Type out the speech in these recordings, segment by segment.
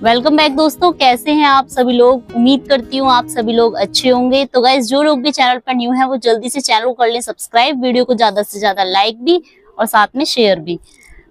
Welcome back दोस्तों, कैसे हैं आप सभी लोग। उम्मीद करती हूँ आप सभी लोग अच्छे होंगे। तो गाइस, जो लोग भी चैनल पर न्यू हैं वो जल्दी से चैनल को कर लें सब्सक्राइब, वीडियो को ज्यादा से ज्यादा लाइक भी और साथ में शेयर भी।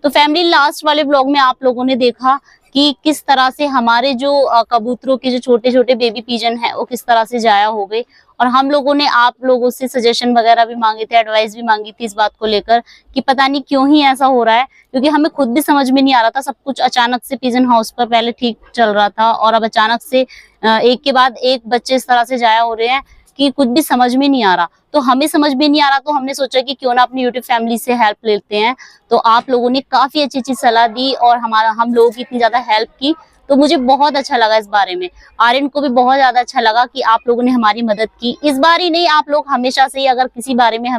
तो फैमिली, लास्ट वाले ब्लॉग में आप लोगों ने देखा कि किस तरह से हमारे जो कबूतरों के जो छोटे छोटे बेबी पिजन है वो किस तरह से जाया हो गए। और हम लोगों ने आप लोगों से सजेशन वगैरह भी मांगे थे, एडवाइस भी मांगी थी इस बात को लेकर कि पता नहीं क्यों ही ऐसा हो रहा है, क्योंकि हमें खुद भी समझ में नहीं आ रहा था। सब कुछ अचानक से पिजन हाउस पर पहले ठीक चल रहा था और अब अचानक से एक के बाद एक बच्चे इस तरह से जाया हो रहे हैं कि कुछ भी समझ में नहीं आ रहा। तो हमें समझ में नहीं आ रहा, तो हमने सोचा कि क्यों ना अपनी यूट्यूब फैमिली से हेल्प लेते हैं। तो आप लोगों ने काफी अच्छी अच्छी सलाह दी और हम लोगों की इतनी ज्यादा हेल्प की, तो मुझे बहुत अच्छा लगा इस बारे में। आर्यन को भी बहुत ज्यादा अच्छा लगा कि आप लोगों ने हमारी मदद की। इस बार ही नहीं, आप लोग हमेशा से ही अगर किसी बारे में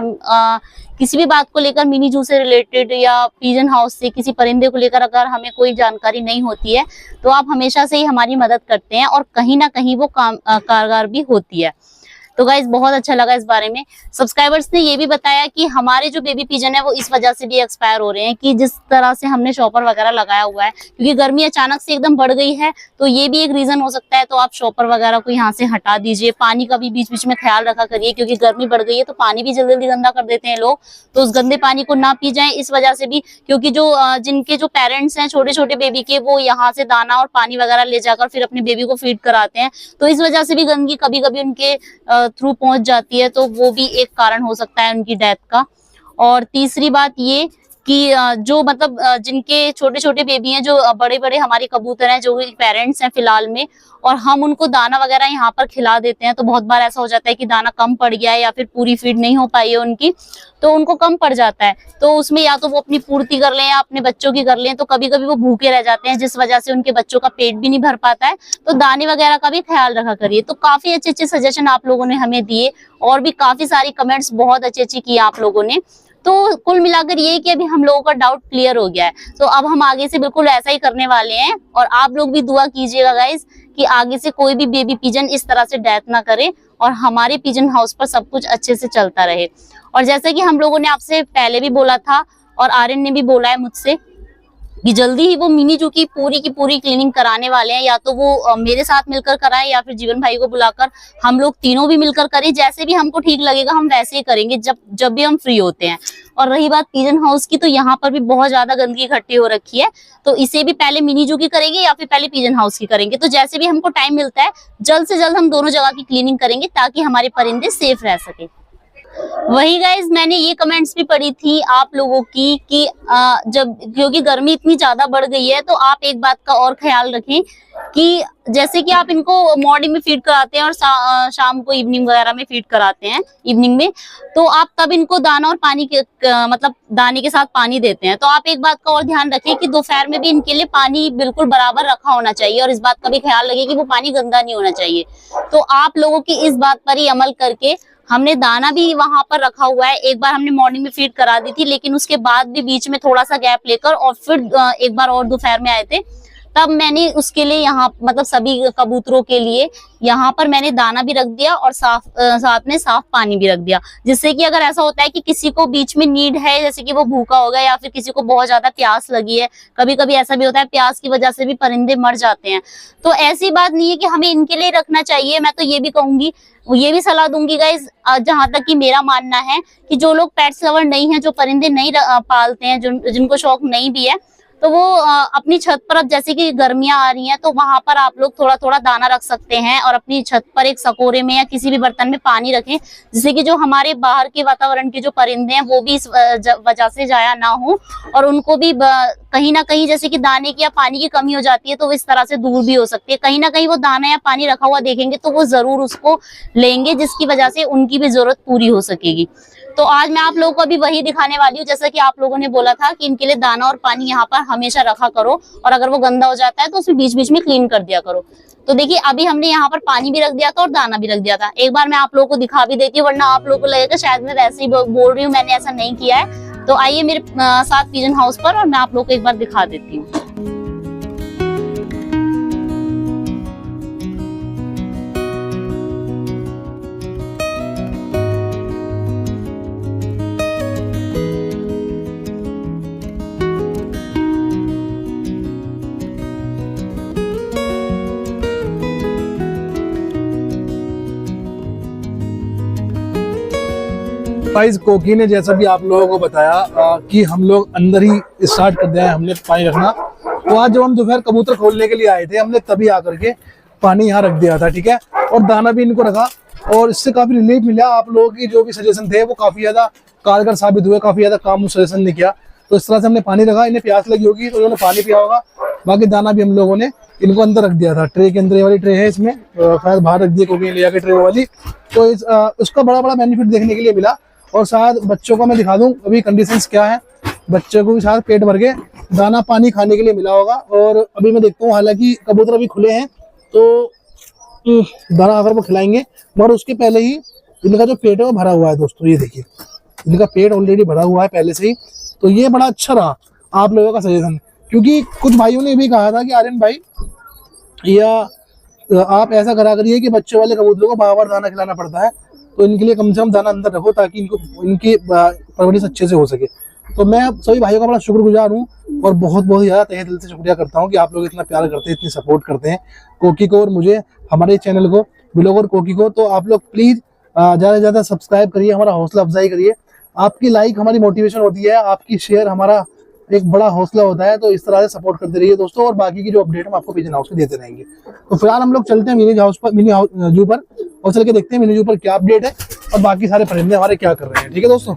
किसी भी बात को लेकर, मिनी जू से रिलेटेड या पिजन हाउस से किसी परिंदे को लेकर अगर हमें कोई जानकारी नहीं होती है तो आप हमेशा से ही हमारी मदद करते हैं और कहीं ना कहीं वो कारगर भी होती है। तो गाइज, बहुत अच्छा लगा इस बारे में। सब्सक्राइबर्स ने ये भी बताया कि हमारे जो बेबी पिजन है वो इस वजह से भी एक्सपायर हो रहे हैं कि जिस तरह से हमने शॉपर वगैरह लगाया हुआ है, क्योंकि गर्मी अचानक से एकदम बढ़ गई है, तो ये भी एक रीजन हो सकता है। तो आप शॉपर वगैरह को यहाँ से हटा दीजिए। पानी का भी बीच बीच में ख्याल रखा करिए, क्योंकि गर्मी बढ़ गई है तो पानी भी जल्दी जल्दी गंदा कर देते हैं लोग। तो उस गंदे पानी को ना पी जाए इस वजह से भी, क्योंकि जो जिनके जो पेरेंट्स हैं छोटे छोटे बेबी के, वो यहाँ से दाना और पानी वगैरह ले जाकर फिर अपने बेबी को फीड कराते हैं, तो इस वजह से भी गंदगी कभी कभी उनके थ्रू पहुंच जाती है, तो वो भी एक कारण हो सकता है उनकी डेथ का। और तीसरी बात ये कि जो मतलब जिनके छोटे छोटे बेबी हैं, जो बड़े बड़े हमारे कबूतर हैं जो पेरेंट्स हैं फिलहाल में, और हम उनको दाना वगैरह यहाँ पर खिला देते हैं, तो बहुत बार ऐसा हो जाता है कि दाना कम पड़ गया है या फिर पूरी फीड नहीं हो पाई है उनकी, तो उनको कम पड़ जाता है। तो उसमें या तो वो अपनी पूर्ति कर लें या अपने बच्चों की कर लें, तो कभी कभी वो भूखे रह जाते हैं, जिस वजह से उनके बच्चों का पेट भी नहीं भर पाता है। तो दाने वगैरह का भी ख्याल रखा करिए। तो काफी अच्छे अच्छे सजेशन आप लोगों ने हमें दिए और भी काफी सारी कमेंट्स बहुत अच्छी अच्छी की आप लोगों ने। तो कुल मिलाकर ये कि अभी हम लोगों का डाउट क्लियर हो गया है, तो अब हम आगे से बिल्कुल ऐसा ही करने वाले हैं। और आप लोग भी दुआ कीजिएगा गाइस कि आगे से कोई भी बेबी पिजन इस तरह से डेथ ना करे और हमारे पिजन हाउस पर सब कुछ अच्छे से चलता रहे। और जैसे कि हम लोगों ने आपसे पहले भी बोला था और आर्यन ने भी बोला है मुझसे कि जल्दी ही वो मिनी जू की पूरी क्लीनिंग कराने वाले हैं, या तो वो मेरे साथ मिलकर कराएं या फिर जीवन भाई को बुलाकर हम लोग तीनों भी मिलकर करें। जैसे भी हमको ठीक लगेगा हम वैसे ही करेंगे, जब भी हम फ्री होते हैं। और रही बात पिजन हाउस की, तो यहाँ पर भी बहुत ज्यादा गंदगी इकट्ठी हो रखी है, तो इसे भी पहले मिनी जू की करेंगे या फिर पहले पिजन हाउस की करेंगे। तो जैसे भी हमको टाइम मिलता है जल्द से जल्द हम दोनों जगह की क्लीनिंग करेंगे ताकि हमारे परिंदे सेफ रह सके। वही गाइज, मैंने ये कमेंट्स भी पढ़ी थी आप लोगों की कि जब क्योंकि गर्मी इतनी ज्यादा बढ़ गई है, तो आप एक बात का और ख्याल रखें कि जैसे कि आप इनको मॉर्निंग में फीड कराते हैं और शाम को इवनिंग वगैरह में फीड कराते हैं इवनिंग में, तो आप तब इनको दाना और पानी के मतलब दाने के साथ पानी देते हैं। तो आप एक बात का और ध्यान रखें कि दोपहर में भी इनके लिए पानी बिल्कुल बराबर रखा होना चाहिए और इस बात का भी ख्याल रखें कि वो पानी गंदा नहीं होना चाहिए। तो आप लोगों की इस बात पर ही अमल करके, हमने दाना भी वहां पर रखा हुआ है। एक बार हमने मॉर्निंग में फीड करा दी थी, लेकिन उसके बाद भी बीच में थोड़ा सा गैप लेकर और फिर एक बार और दोपहर में आए थे, तब मैंने उसके लिए यहाँ मतलब सभी कबूतरों के लिए यहाँ पर मैंने दाना भी रख दिया और साथ में साफ पानी भी रख दिया, जिससे कि अगर ऐसा होता है कि किसी को बीच में नीड है, जैसे कि वो भूखा हो गया या फिर किसी को बहुत ज्यादा प्यास लगी है, कभी कभी ऐसा भी होता है प्यास की वजह से भी परिंदे मर जाते हैं, तो ऐसी बात नहीं है कि हमें इनके लिए रखना चाहिए। मैं तो ये भी कहूंगी, ये भी सलाह दूंगी गाइज, जहां तक कि मेरा मानना है कि जो लोग पेट्स लवर नहीं है, जो परिंदे नहीं पालते हैं, जिनको शौक नहीं भी है, तो वो अपनी छत पर, अब जैसे कि गर्मियां आ रही हैं, तो वहां पर आप लोग थोड़ा थोड़ा दाना रख सकते हैं और अपनी छत पर एक सकोरे में या किसी भी बर्तन में पानी रखें, जिससे कि जो हमारे बाहर के वातावरण के जो परिंदे हैं वो भी इस वजह से जाया ना हो और उनको भी कहीं ना कहीं जैसे कि दाने की या पानी की कमी हो जाती है तो वो इस तरह से दूर भी हो सकती है। कहीं ना कहीं वो दाना या पानी रखा हुआ देखेंगे तो वो जरूर उसको लेंगे, जिसकी वजह से उनकी भी जरूरत पूरी हो सकेगी। तो आज मैं आप लोगों को अभी वही दिखाने वाली हूँ, जैसा कि आप लोगों ने बोला था कि इनके लिए दाना और पानी यहाँ पर हमेशा रखा करो और अगर वो गंदा हो जाता है तो उसमें बीच बीच में क्लीन कर दिया करो। तो देखिए, अभी हमने यहाँ पर पानी भी रख दिया था और दाना भी रख दिया था। एक बार मैं आप लोगों को दिखा भी देती हूँ, वरना आप लोगों को लगेगा शायद मैं वैसे ही बोल रही हूँ, मैंने ऐसा नहीं किया है। तो आइए मेरे साथ पिजन हाउस पर और मैं आप लोगों को एक बार दिखा देती हूँ। गाइस कोकी ने जैसा भी आप लोगों को बताया कि हम लोग अंदर ही स्टार्ट कर दिया है हमने पानी रखना। तो आज जब हम दोपहर कबूतर खोलने के लिए आए थे हमने तभी आकर के पानी यहाँ रख दिया था, ठीक है, और दाना भी इनको रखा और इससे काफी रिलीफ मिला। आप लोगों की जो भी सजेशन थे वो काफी ज्यादा कारगर साबित हुए, काफी ज्यादा काम सजेशन ने किया। तो इस तरह से हमने पानी रखा, इन्हें प्यास लगी होगी तो उन्होंने पानी पिया होगा, बाकी दाना भी हम लोगों ने इनको अंदर रख दिया था। ट्रे के अंदर ये वाली ट्रे है, इसमें शायद बाहर रख दिया क्योंकि ले जाके ट्रे वाली। तो उसका बड़ा बड़ा बेनिफिट देखने के लिए मिला। और शायद बच्चों को मैं दिखा दूं अभी कंडीशंस क्या है, बच्चों को भी शायद पेट भर के दाना पानी खाने के लिए मिला होगा। और अभी मैं देखता हूँ, हालांकि कबूतर अभी खुले हैं तो दाना अगर वो खिलाएंगे, मगर उसके पहले ही इनका जो पेट है वो भरा हुआ है दोस्तों। ये देखिए इनका पेट ऑलरेडी भरा हुआ है पहले से ही। तो ये बड़ा अच्छा रहा आप लोगों का सजेशन, क्योंकि कुछ भाइयों ने भी कहा था कि आर्यन भाई या आप ऐसा करा करिए कि बच्चे वाले कबूतरों को बार बार दाना खिलाना पड़ता है, तो इनके लिए कम से कम दाना अंदर रखो ताकि इनकी परवरिश अच्छे से हो सके। तो मैं सभी भाइयों का बड़ा शुक्रगुजार हूँ और बहुत बहुत ज़्यादा तहे दिल से शुक्रिया करता हूँ कि आप लोग इतना प्यार करते हैं, इतनी सपोर्ट करते हैं कोकी को और मुझे, हमारे चैनल को, ब्लॉगर कोकी को। तो आप लोग प्लीज़ ज़्यादा से ज़्यादा सब्सक्राइब करिए, हमारा हौसला अफजाई करिए। आपकी लाइक हमारी मोटिवेशन होती है, आपकी शेयर हमारा एक बड़ा हौसला होता है। तो इस तरह से सपोर्ट करते रहिए दोस्तों, और बाकी की जो अपडेट हम आपको पिजन हाउस में देते रहेंगे। तो फिलहाल हम लोग चलते हैं मिनी जू पर और चल के देखते हैं मिनी जू पर क्या अपडेट है और बाकी सारे परिंदे हमारे क्या कर रहे हैं, ठीक है दोस्तों।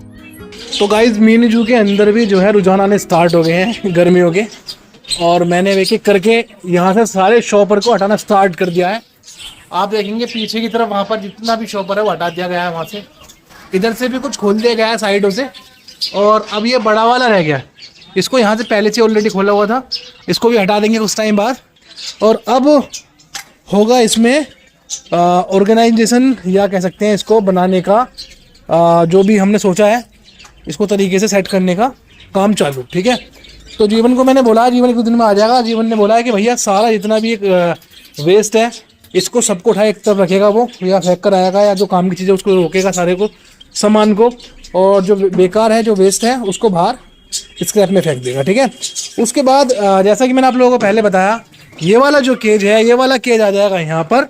तो गाइज मिनी जू के अंदर भी जो है रुझान आने स्टार्ट हो गए हैं गर्मियों के, और मैंने एक एक करके यहाँ से सारे शॉपर को हटाना स्टार्ट कर दिया है। आप देखेंगे पीछे की तरफ वहाँ पर जितना भी शॉपर है वो हटा दिया गया है, वहाँ से इधर से भी कुछ खोल दिया गया है साइडों से। और अब ये बड़ा वाला रह गया, इसको यहाँ से पहले से ऑलरेडी खोला हुआ था, इसको भी हटा देंगे कुछ टाइम बाद। और अब होगा इसमें ऑर्गेनाइजेशन या कह सकते हैं इसको बनाने का, जो भी हमने सोचा है इसको तरीके से सेट करने का काम चालू, ठीक है। तो जीवन को मैंने बोला, जीवन एक दिन में आ जाएगा। जीवन ने बोला है कि भैया सारा जितना भी एक वेस्ट है इसको सबको उठाए एक तरफ रखेगा वो, या फेंक कर आएगा, या जो काम की चीज़ें उसको रोकेगा सारे को सामान को, और जो बेकार है जो वेस्ट है उसको बाहर स्क्रैप में फेंक देगा, ठीक है। उसके बाद जैसा कि मैंने आप लोगों को पहले बताया, ये वाला जो केज है, ये वाला केज आ जाएगा यहाँ पर,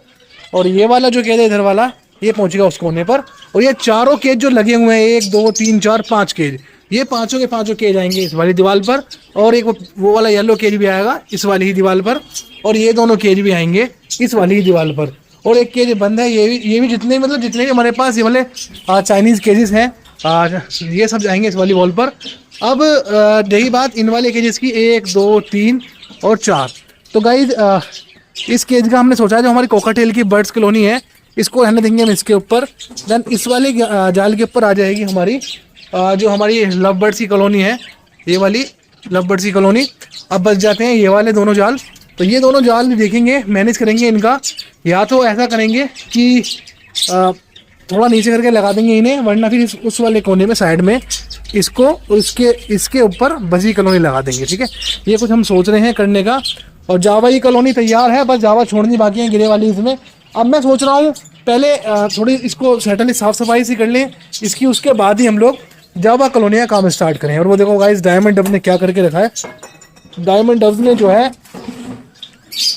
और ये वाला जो केज है इधर वाला ये पहुँचेगा उस कोने पर। और ये चारों केज जो लगे हुए हैं 1 2 3 4 5 केज, ये पांचों के पांचों केज आएंगे इस वाली दीवार पर, और एक वो वाला येलो केज भी आएगा इस वाली ही दीवार पर, और ये दोनों केज भी आएंगे इस वाली ही दीवार पर। और एक केज बंद है, ये भी जितने मतलब जितने भी हमारे पास ये वाले चाइनीज़ केजेस हैं ये सब जाएंगे इस वाली वॉल पर। अब रही बात इन वाले केजेस की 1 2 3 और 4। तो गाइज इस केज का हमने सोचा जो हमारी कोकाटेल की बर्ड्स कॉलोनी है इसको रहने देंगे हम इसके ऊपर। देन इस वाले जाल के ऊपर आ जाएगी हमारी जो हमारी लव बर्ड्स की कॉलोनी है, ये वाली लव बर्ड्स की कॉलोनी। अब बच जाते हैं ये वाले दोनों जाल। तो ये दोनों जाल भी देखेंगे, मैनेज करेंगे इनका, या तो ऐसा करेंगे कि थोड़ा नीचे करके लगा देंगे इन्हें, वरना फिर उस वाले कोने में साइड में इसको इसके ऊपर बजी कॉलोनी लगा देंगे, ठीक है। ये कुछ हम सोच रहे हैं करने का। और जावा की कॉलोनी तैयार है, बस जावा छोड़नी बाकी है गिरे वाली इसमें। अब मैं सोच रहा हूँ पहले थोड़ी इसको सेटल साफ सफाई सी कर लें इसकी, उसके बाद ही हम लोग जावा कॉलोनी का काम स्टार्ट करें। और वो देखो गाइस डायमंड डब ने क्या करके रखा है। डायमंड डब ने जो है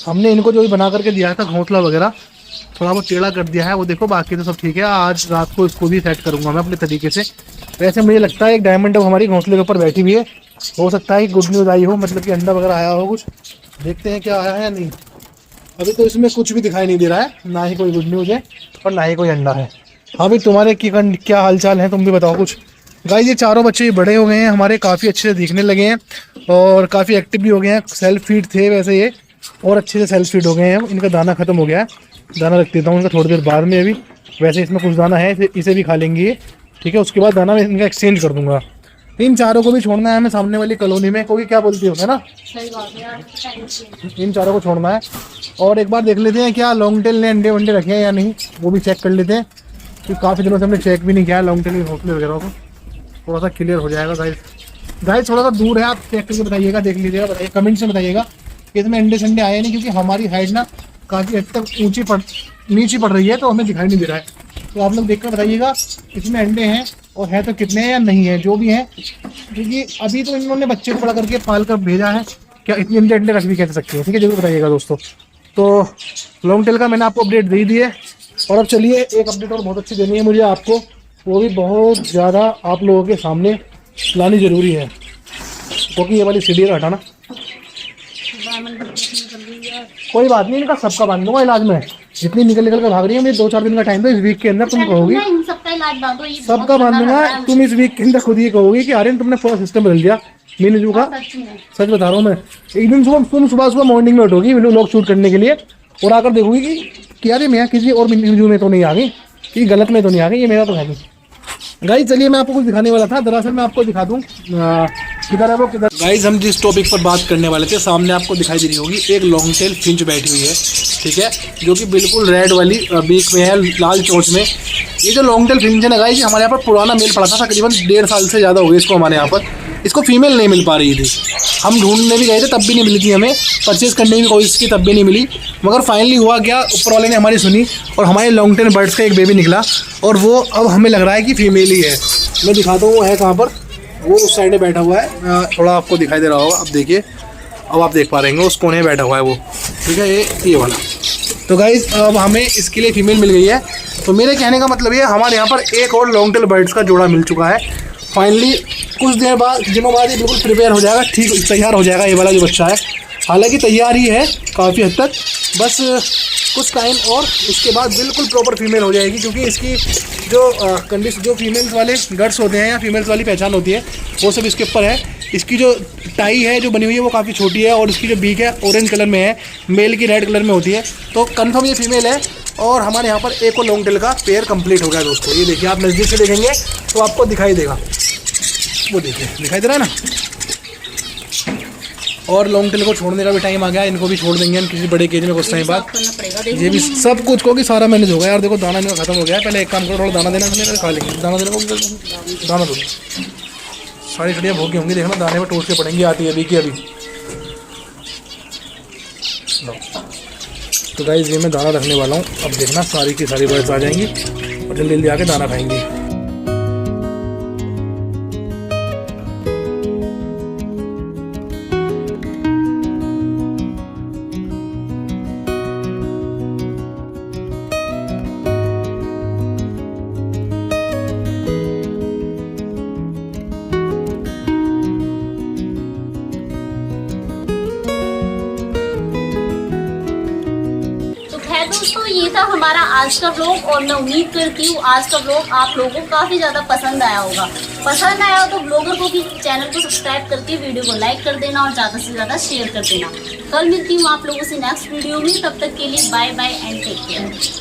हमने इनको जो भी बना करके दिया था घोंसला वगैरह थोड़ा बहुत टेढ़ा कर दिया है, वो देखो, बाकी तो सब ठीक है। आज रात को इसको भी सेट करूंगा मैं अपने तरीके से। वैसे मुझे लगता है एक डायमंड डब हमारी घोंसले के ऊपर बैठी हुई है, हो सकता है कि गुड न्यूज़ आई हो, मतलब कि अंडा वगैरह आया हो कुछ, देखते हैं क्या आया है या नहीं। अभी तो इसमें कुछ भी दिखाई नहीं दे रहा है, ना ही कोई गुड न्यूज़ है और ना ही कोई अंडा है। हाँ भाई तुम्हारे क्या हालचाल है, तुम भी बताओ कुछ। गाइस ये चारों बच्चे बड़े हो गए हैं हमारे, काफ़ी अच्छे से दिखने लगे हैं और काफ़ी एक्टिव भी हो गए हैं। सेल्फ फीड थे वैसे ये, और अच्छे से सेल्फ फीड हो गए हैं। इनका दाना खत्म हो गया है, दाना रख देता हूँ इनका थोड़ी देर बाद में। अभी वैसे इसमें कुछ दाना है, इसे भी खा लेंगे ये, ठीक है। उसके बाद दाना मैं इनका एक्सचेंज कर दूंगा। इन चारों को भी छोड़ना है हमें सामने वाली कॉलोनी में, कोई क्या बोलती हो, है ना। सही बात है यार। इन चारों को छोड़ना है। और एक बार देख लेते हैं क्या लॉन्ग टेल ने अंडे वंडे रखे हैं या नहीं, वो भी चेक कर लेते हैं, क्योंकि काफ़ी दिनों से हमने चेक भी नहीं किया लॉन्ग टेल के घोंसले वगैरह को। थोड़ा सा क्लियर हो जाएगा गाइस थोड़ा सा दूर है, आप चेक करके बताइएगा, देख लीजिएगा, बताइए कमेंट में बताइएगा कि इसमें अंडे संडे आए नहीं, क्योंकि हमारी हाइट ना काफ़ी हद तक नीचे पड़ रही है, तो हमें दिखाई नहीं दे रहा है। तो आप लोग देख कर बताइएगा इसमें अंडे हैं और है तो कितने हैं या नहीं है, जो भी हैं, क्योंकि अभी तो इन्होंने बच्चे को बड़ा करके पाल कर भेजा है, क्या इतने अंडे रख भी कह सकते हैं, ठीक है, जरूर बताइएगा दोस्तों। तो लॉन्ग टेल का मैंने आपको अपडेट दे दी है। और अब चलिए एक अपडेट और बहुत अच्छी देनी है मुझे आपको, वो भी बहुत ज़्यादा आप लोगों के सामने लानी ज़रूरी है, क्योंकि ये वाली सीढ़ी हटाना कोई बात नहीं, इनका सबका बांध दूंगा इलाज में। जितनी निकल निकल कर भाग रही है, मुझे 2-4 दिन का टाइम दो, इस वीक के अंदर तुम कहोगी सबका इलाज बांधो, ये सबका बांध दूंगा। तुम इस वीक के अंदर खुद ही कहोगी कि आर्यन तुमने पूरा सिस्टम बदल दिया मीनू का। सच बता रहा हूँ मैं। एक दिन तुम सुबह मॉर्निंग में उठोगी लोग शूट करने के लिए और आकर देखोगी कि यार मैं किसी और मीनू में तो नहीं आ गई, कि गलत में तो नहीं आ गई, ये मेरा तो है नहीं। गाइस चलिए मैं आपको कुछ दिखाने वाला था, दरअसल मैं आपको दिखा दूं किधर है वो किधर। गाइस हम जिस टॉपिक पर बात करने वाले थे, सामने आपको दिखाई दे रही होगी एक लॉन्ग टेल फिंच बैठी हुई है, ठीक है, जो कि बिल्कुल रेड वाली बीक में है, लाल चोंच में। ये जो लॉन्ग टेल फिंच है ना गाइस, हमारे यहाँ पर पुराना मेल पड़ा था, तकरीबन 1.5 साल से ज़्यादा हो गया इसको हमारे यहाँ पर। इसको फीमेल नहीं मिल पा रही थी, हम ढूंढने भी गए थे तब भी नहीं मिली थी, हमें परचेज़ करने की कोशिश की तब भी नहीं मिली। मगर फाइनली हुआ क्या, ऊपर वाले ने हमारी सुनी और हमारे लॉन्ग टेल बर्ड्स का एक बेबी निकला और वो अब हमें लग रहा है कि फीमेल ही है। मैं दिखाता हूँ वो है कहाँ पर, वो उस साइड में बैठा हुआ है, थोड़ा आपको दिखाई दे रहा होगा, अब देखिए, अब आप देख पा रहे हैं उस कोने में बैठा हुआ है वो, ठीक है, ये वाला। तो गाइज अब हमें इसके लिए फीमेल मिल गई है। तो मेरे कहने का मतलब ये हमारे यहाँ पर एक और लॉन्ग टेल बर्ड्स का जोड़ा मिल चुका है। फाइनली कुछ देर बाद दिनों बाद ये बिल्कुल प्रिपेयर हो जाएगा, ठीक तैयार हो जाएगा ये वाला जो बच्चा है। हालांकि तैयार ही है काफ़ी हद तक, बस कुछ टाइम और इसके बाद बिल्कुल प्रॉपर फीमेल हो जाएगी, क्योंकि इसकी जो कंडीशन जो फीमेल्स वाले गट्स होते हैं या फीमेल्स वाली पहचान होती है वो सब इसके ऊपर है। इसकी जो टाई है जो बनी हुई है वो काफ़ी छोटी है और इसकी जो बीक है ऑरेंज कलर में है, मेल की रेड कलर में होती है। तो कंफर्म ये फीमेल है और हमारे यहाँ पर एक और लॉन्ग टेल का पेयर कंप्लीट हो गया दोस्तों। ये देखिए, आप नज़दीक से देखेंगे तो आपको दिखाई देगा, वो देखिए दिखाई दे रहा है ना। और लॉन्ग टेल को छोड़ने का भी टाइम आ गया, इनको भी छोड़ देंगे हम किसी बड़े केज में कुछ टाइम बाद। ये भी सब कुछ को कि सारा मैनेज हो गया यार। देखो दाना इनका खत्म हो गया है, पहले एक काम करो, थोड़ा दाना देना इसमें, खा लेंगे दाना देने को, दाना दो। सारी चिड़ियाँ भूखी होंगी, देखना दाने में टूट के पड़ेंगी, आती है अभी की अभी। तो गाइस ये मैं दाना रखने वाला हूँ, अब देखना सारी की सारी बर्ड्स आ जाएंगी और जल्दी जल्दी आके दाना खाएंगी। दोस्तों ये था हमारा आज का व्लॉग और मैं उम्मीद करती हूँ आज का व्लॉग आप लोगों को काफ़ी ज़्यादा पसंद आया होगा। पसंद आया हो तो ब्लॉगर को भी चैनल को सब्सक्राइब करके वीडियो को लाइक कर देना और ज़्यादा से ज़्यादा शेयर कर देना। कल मिलती हूँ आप लोगों से नेक्स्ट वीडियो में, तब तक के लिए bye bye and take care.